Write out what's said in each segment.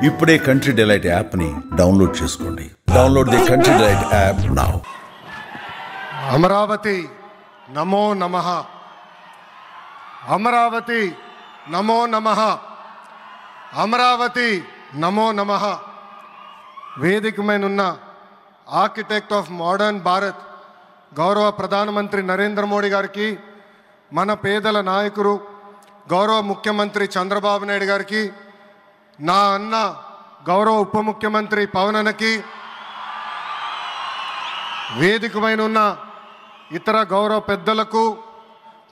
ఇప్పుడే country delight యాప్ని download చేసుకోండి. Download the country delight app now. Amaravati నమో నమః. అమరావతి నమో నమః. అమరావతి నమో నమః. వేదిక మీనున్న ఆర్కిటెక్ట్ ఆఫ్ మోడర్న్ భారత్ గౌరవ ప్రధానమంత్రి నరేంద్ర మోడీ గారికి, మన పేదల నాయకుడు గౌరవ ముఖ్యమంత్రి చంద్రబాబు నాయుడు గారికి, నా అన్న గౌరవ ఉప ముఖ్యమంత్రి పవన్ అన్నకి, వేదిక పైన ఉన్న ఇతర గౌరవ పెద్దలకు,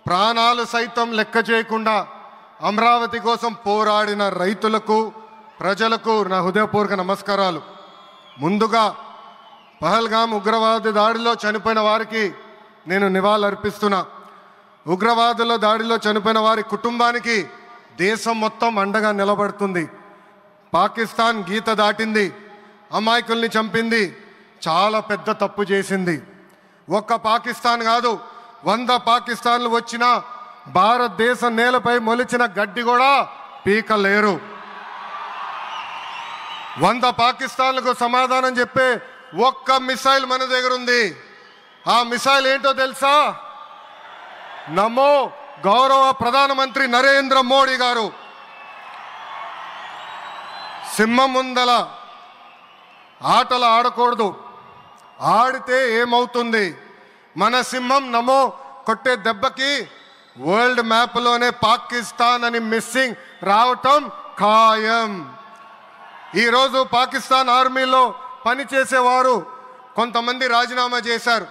ప్రాణాలు సైతం లెక్క చేయకుండా అమరావతి కోసం పోరాడిన రైతులకు, ప్రజలకు నా హృదయపూర్వక నమస్కారాలు. ముందుగా పహల్గామ్ ఉగ్రవాద దాడిలో చనిపోయిన వారికి నేను నివాళులర్పిస్తున్నా. ఉగ్రవాదుల దాడిలో చనిపోయిన వారి కుటుంబానికి దేశం మొత్తం అండగా నిలబడుతుంది. పాకిస్తాన్ గీత దాటింది, అమాయకుల్ని చంపింది, చాలా పెద్ద తప్పు చేసింది. ఒక్క పాకిస్తాన్ కాదు, 100 పాకిస్తాన్లు వచ్చినా భారతదేశం నేలపై మొలిచిన గడ్డి కూడా పీకలేరు. 100 పాకిస్తాన్లకు సమాధానం చెప్పే ఒక్క మిసైల్ మన దగ్గర ఉంది. ఆ మిసైల్ ఏంటో తెలుసా? నమో గౌరవ ప్రధానమంత్రి నరేంద్ర మోడీ గారు. సింహం ముందల ఆటలు ఆడకూడదు, ఆడితే ఏమవుతుంది? మన సింహం నమో కొట్టే దెబ్బకి వరల్డ్ మ్యాప్లోనే పాకిస్తాన్ అని మిస్సింగ్ రావటం ఖాయం. ఈరోజు పాకిస్తాన్ ఆర్మీలో పనిచేసేవారు కొంతమంది రాజీనామా చేశారు,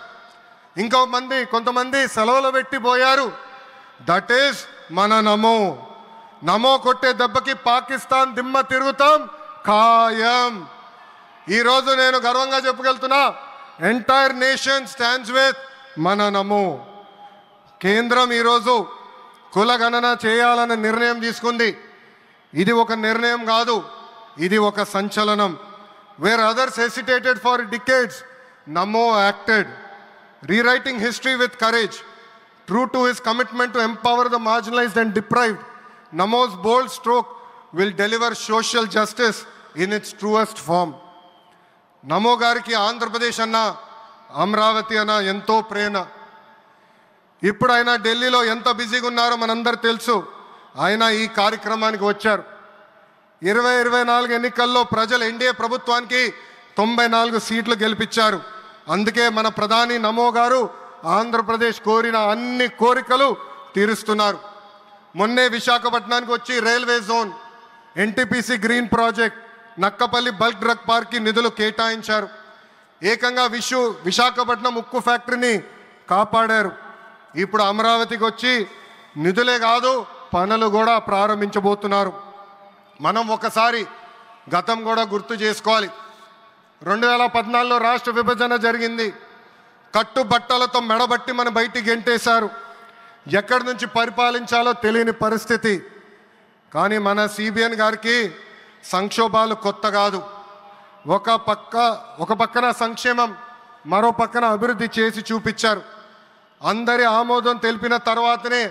కొంతమంది సెలవులు పెట్టిపోయారు. దట్ ఈస్ మన నమో. నమో కొట్టే దెబ్బకి పాకిస్తాన్ దిమ్మ తిరుగుతాం ఖాయం. ఈరోజు నేను గర్వంగా చెప్పగలుగుతున్నా, ఎంటైర్ నేషన్ స్టాండ్స్ విత్ మన నమో. కేంద్రం ఈరోజు కులగణన చేయాలన్న నిర్ణయం తీసుకుంది. ఇది ఒక నిర్ణయం కాదు, ఇది ఒక సంచలనం. Wear others hesitated for decades, Namo acted, rewriting history with courage. True to his commitment to empower the marginalized and deprived, Namo's bold stroke will deliver social justice in its truest form. నమో గారికి ఆంధ్రప్రదేశ్ అన్న, అమరావతి అన్న ఎంతో ప్రేమ. ఇప్పుడు ఆయన ఢిల్లీలో ఎంత బిజీగా ఉన్నారో మనందరూ తెలుసు. ఆయన ఈ కార్యక్రమానికి వచ్చారు. 2024 ఎన్నికల్లో ప్రజలు ఎన్డీఏ ప్రభుత్వానికి 94 సీట్లు గెలిపించారు. అందుకే మన ప్రధాని నమో గారు ఆంధ్రప్రదేశ్ కోరిన అన్ని కోరికలు తీరుస్తున్నారు. మొన్నే విశాఖపట్నానికి వచ్చి railway zone, NTPC green project, Nakkapalli bulk drug పార్క్కి నిధులు కేటాయించారు. ఏకంగా విశాఖపట్నం ఉక్కు ఫ్యాక్టరీని కాపాడారు. ఇప్పుడు అమరావతికి వచ్చి నిధులే కాదు పనులు కూడా ప్రారంభించబోతున్నారు. మనం ఒకసారి గతం కూడా గుర్తు చేసుకోవాలి. 2014లో రాష్ట్ర విభజన జరిగింది. కట్టుబట్టలతో మెడబట్టి మన బయటికి గెంటేశారు. ఎక్కడి నుంచి పరిపాలించాలో తెలియని పరిస్థితి. కానీ మన సిబిఎన్ గారికి సంక్షోభాలు కొత్త కాదు. ఒక పక్కన సంక్షేమం, మరో పక్కన అభివృద్ధి చేసి చూపించారు. అందరి ఆమోదం తెలిపిన తర్వాతనే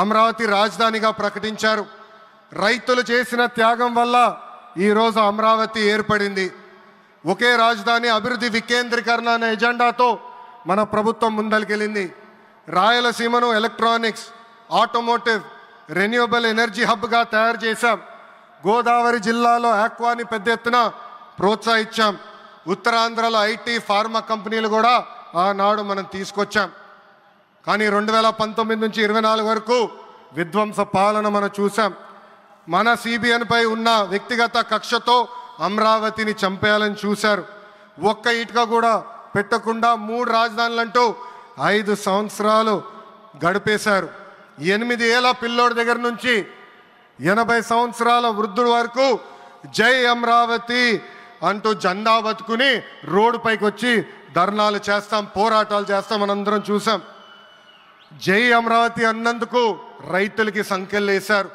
అమరావతి రాజధానిగా ప్రకటించారు. రైతులు చేసిన త్యాగం వల్ల ఈరోజు అమరావతి ఏర్పడింది. ఒకే రాజధాని, అభివృద్ధి వికేంద్రీకరణ అనే ఎజెండాతో మన ప్రభుత్వం ముందరికెళ్ళింది. రాయలసీమను ఎలక్ట్రానిక్స్, ఆటోమోటివ్, రెన్యూవబుల్ ఎనర్జీ హబ్గా తయారు చేశాం. గోదావరి జిల్లాలో ఆక్వాని పెద్ద ఎత్తున ప్రోత్సహించాం. ఉత్తరాంధ్రలో ఐటీ, ఫార్మా కంపెనీలు కూడా ఆనాడు మనం తీసుకొచ్చాం. కానీ 2019 నుంచి 24 వరకు విధ్వంస పాలన మనం చూసాం. మన సిబిఎన్పై ఉన్న వ్యక్తిగత కక్షతో అమరావతిని చంపేయాలని చూశారు. ఒక్క ఇటుక కూడా పెట్టకుండా 3 రాజధానులంటూ 5 సంవత్సరాలు గడిపేశారు. 8 ఏళ్ల పిల్లోడి దగ్గర నుంచి 80 సంవత్సరాల వృద్ధుడి వరకు జై అమరావతి అంటూ జెండా బతుకుని రోడ్డు పైకి వచ్చి ధర్నాలు చేస్తాం, పోరాటాలు చేస్తాం, మనందరం చూసాం. జై అమరావతి అన్నందుకు రైతులకి సంఖ్యలేశారు.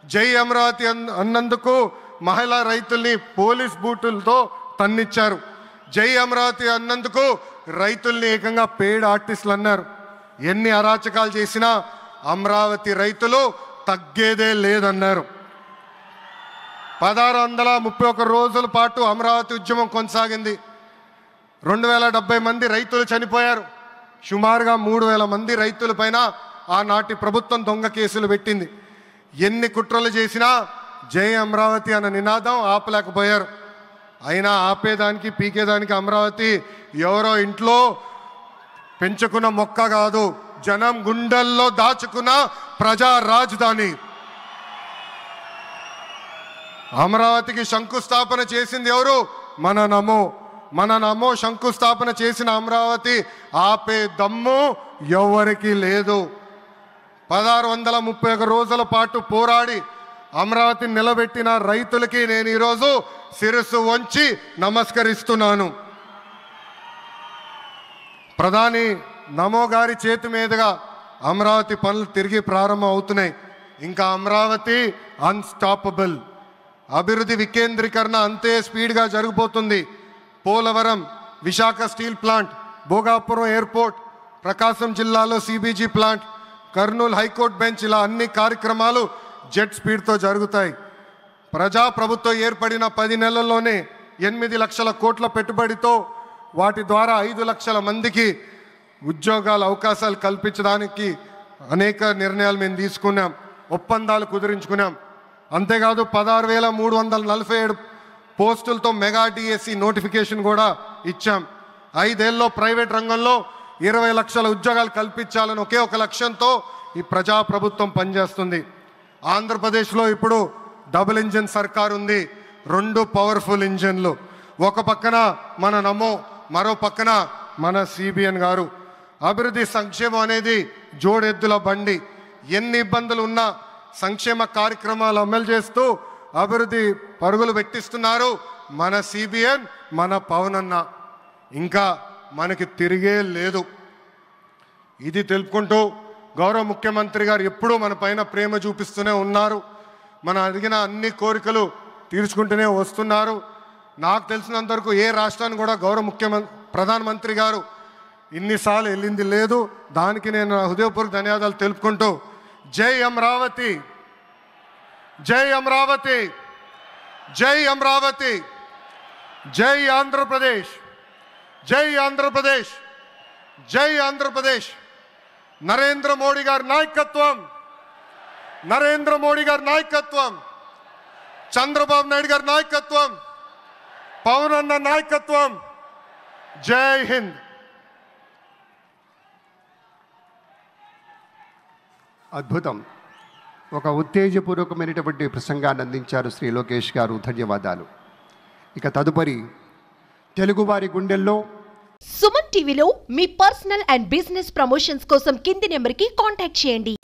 జై అమరావతి అన్నందుకు మహిళా రైతుల్ని పోలీస్ బూటులతో తన్నిచ్చారు. జై అమరావతి అన్నందుకు రైతుల్ని ఏకంగా పెయిడ్ ఆర్టిస్టులు అన్నారు. ఎన్ని అరాచకాలు చేసినా అమరావతి రైతులు తగ్గేదే లేదన్నారు. 1631 రోజుల పాటు అమరావతి ఉద్యమం కొనసాగింది. 2070 మంది రైతులు చనిపోయారు. సుమారుగా 3000 మంది రైతుల పైన ఆనాటి ప్రభుత్వం దొంగ కేసులు పెట్టింది. ఎన్ని కుట్రలు చేసినా జై అమరావతి అన్న నినాదం ఆపలేకపోయారు. అయినా ఆపేదానికి పీకేదానికి అమరావతి ఎవరో ఇంట్లో పెంచుకున్న మొక్క కాదు, జనం గుండెల్లో దాచుకున్న ప్రజా రాజధాని. అమరావతికి శంకుస్థాపన చేసింది ఎవరు? మన నమో శంకుస్థాపన చేసిన అమరావతి ఆపే దమ్ము ఎవరికి లేదు. 1631 రోజుల పాటు పోరాడి అమరావతిని నిలబెట్టిన రైతులకి నేను ఈరోజు శిరస్సు వంచి నమస్కరిస్తున్నాను. ప్రధాని నమో గారి చేతి మీదుగా అమరావతి పనులు తిరిగి ప్రారంభం అవుతున్నాయి. ఇంకా అమరావతి అన్స్టాపబుల్. అభివృద్ధి వికేంద్రీకరణ అంతే స్పీడ్గా జరిగిపోతుంది. Polavaram, Visakha steel plant, Bhogapuram airport, Prakasam జిల్లాలో CBG plant, Kurnool high court bench, ఇలా అన్ని కార్యక్రమాలు జెట్ స్పీడ్తో జరుగుతాయి. ప్రజాప్రభుత్వం ఏర్పడిన 10 నెలల్లోనే 8 లక్షల కోట్ల పెట్టుబడితో వాటి ద్వారా 5 లక్షల మందికి ఉద్యోగాల అవకాశాలు కల్పించడానికి అనేక నిర్ణయాలు మేము తీసుకున్నాం, ఒప్పందాలు కుదిరించుకున్నాం. అంతేకాదు 16,347 పోస్టులతో మెగా డిఎస్సి నోటిఫికేషన్ కూడా ఇచ్చాం. 5 ఏళ్ళలో ప్రైవేట్ రంగంలో 20 లక్షల ఉద్యోగాలు కల్పించాలని ఒకే ఒక లక్ష్యంతో ఈ ప్రజాప్రభుత్వం పనిచేస్తుంది. ఆంధ్రప్రదేశ్లో ఇప్పుడు డబుల్ ఇంజిన్ సర్కార్ ఉంది. 2 పవర్ఫుల్ ఇంజిన్లు. ఒక పక్కన మన నమో, మరో పక్కన మన సిబిఎన్ గారు. అభివృద్ధి సంక్షేమం అనేది జోడెద్దుల బండి. ఎన్ని ఇబ్బందులు ఉన్నా సంక్షేమ కార్యక్రమాలు అమలు చేస్తూ అభివృద్ధి పరుగులు పెట్టిస్తున్నారు మన సిబిఎన్, మన పవన్ అన్న. ఇంకా మనకి తిరిగే లేదు. ఇది తెలుపుకుంటూ గౌరవ ముఖ్యమంత్రి గారు ఎప్పుడూ మన పైన ప్రేమ చూపిస్తూనే ఉన్నారు. మనం అడిగిన అన్ని కోరికలు తీర్చుకుంటూనే వస్తున్నారు. నాకు తెలిసినంత వరకు ఏ రాష్ట్రాన్ని కూడా గౌరవ ప్రధానమంత్రి గారు ఇన్నిసార్లు వెళ్ళింది లేదు. దానికి నేను హృదయపూర్వక ధన్యవాదాలు తెలుపుకుంటూ జై అమరావతి, జై అమరావతి, జై అమరావతి, జై ఆంధ్రప్రదేశ్, జై ఆంధ్రప్రదేశ్, జై ఆంధ్రప్రదేశ్. నరేంద్ర మోడీ గారి నాయకత్వం, నరేంద్ర మోడీ గారి నాయకత్వం, చంద్రబాబు నాయుడు గారి నాయకత్వం, పవన్ అన్న నాయకత్వం. జై హింద్. అద్భుతం. ఒక ఉత్తేజపూర్వకమైనటువంటి ప్రసంగాన్ని అందించారు శ్రీ లోకేష్ గారు. ధన్యవాదాలు. ఇక తదుపరి తెలుగువారి గుండెల్లో సుమన్ టీవీలో మీ పర్సనల్ అండ్ బిజినెస్ ప్రమోషన్స్ కోసం కింది నెంబర్కి కాంటాక్ట్ చేయండి.